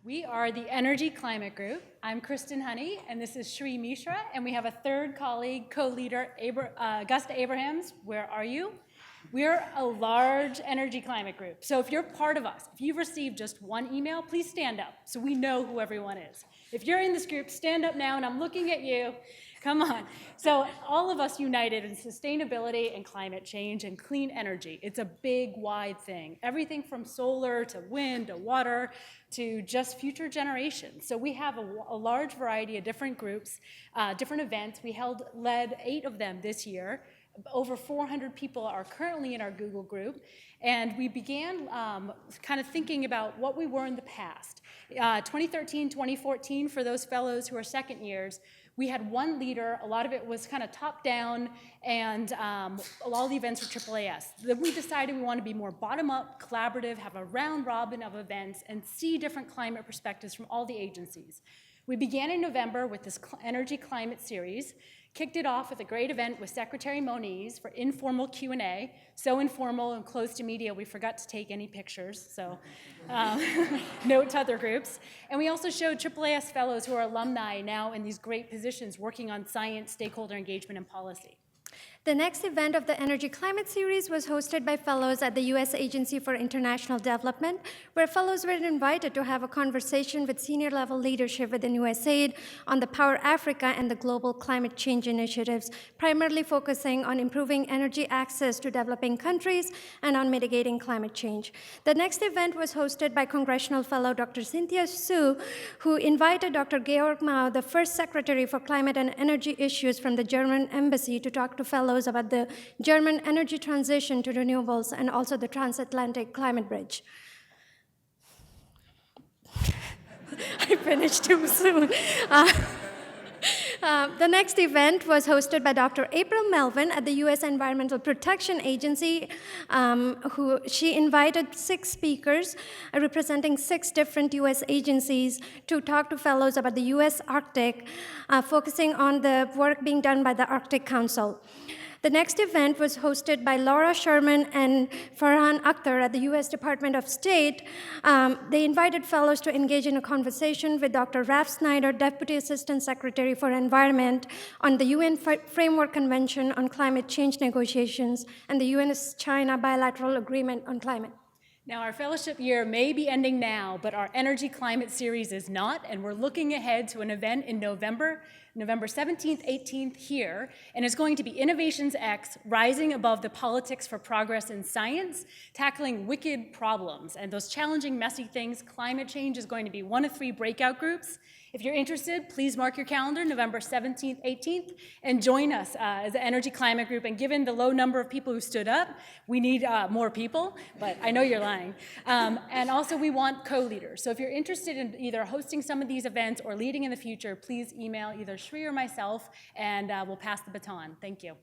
We are the Energy Climate Group. I'm Kristen Honey, and this is Shri Mishra, and we have a third colleague, co-leader, Augusta Abrahams. Where are you? We're a large energy climate group. So if you're part of us, if you've received just one email, please stand up so we know who everyone is. If you're in this group, stand up now, and I'm looking at you. Come on. So all of us united in sustainability and climate change and clean energy. It's a big, wide thing. Everything from solar to wind to water to just future generations. So we have a large variety of different groups, different events. We led 8 of them this year. Over 400 people are currently in our Google group, and we began kind of thinking about what we were in the past. 2013, 2014, for those fellows who are second years, we had one leader. A lot of it was kind of top-down, and all the events were AAAS. Then we decided we want to be more bottom-up, collaborative, have a round-robin of events, and see different climate perspectives from all the agencies. We began in November with this Energy Climate Series, kicked it off with a great event with Secretary Moniz for informal Q&A. So informal and closed to media, we forgot to take any pictures, so note to other groups. And we also showed AAAS fellows who are alumni now in these great positions working on science, stakeholder engagement, and policy. The next event of the Energy Climate Series was hosted by fellows at the U.S. Agency for International Development, where fellows were invited to have a conversation with senior-level leadership within USAID on the Power Africa and the global climate change initiatives, primarily focusing on improving energy access to developing countries and on mitigating climate change. The next event was hosted by Congressional Fellow Dr. Cynthia Su, who invited Dr. Georg Mao, the first Secretary for Climate and Energy Issues from the German Embassy, to talk to fellows about the German energy transition to renewables and also the transatlantic climate bridge. I finished too soon. The next event was hosted by Dr. April Melvin at the U.S. Environmental Protection Agency. She invited 6 speakers representing 6 different U.S. agencies to talk to fellows about the U.S. Arctic, focusing on the work being done by the Arctic Council. The next event was hosted by Laura Sherman and Farhan Akhtar at the U.S. Department of State. They invited fellows to engage in a conversation with Dr. Ralph Snyder, Deputy Assistant Secretary for Environment, on the UN Framework Convention on Climate Change Negotiations and the US-China Bilateral Agreement on Climate. Now, our fellowship year may be ending now, but our Energy Climate Series is not, and we're looking ahead to an event in November 17th, 18th here, and it's going to be Innovations X, Rising Above the Politics for Progress in Science, tackling wicked problems and those challenging, messy things. Climate change is going to be one of 3 breakout groups. If you're interested, please mark your calendar, November 17th, 18th, and join us as the Energy Climate Group. And given the low number of people who stood up, we need more people, but I know you're lying. And also, we want co-leaders. So if you're interested in either hosting some of these events or leading in the future, please email either Shri or myself, and we'll pass the baton. Thank you.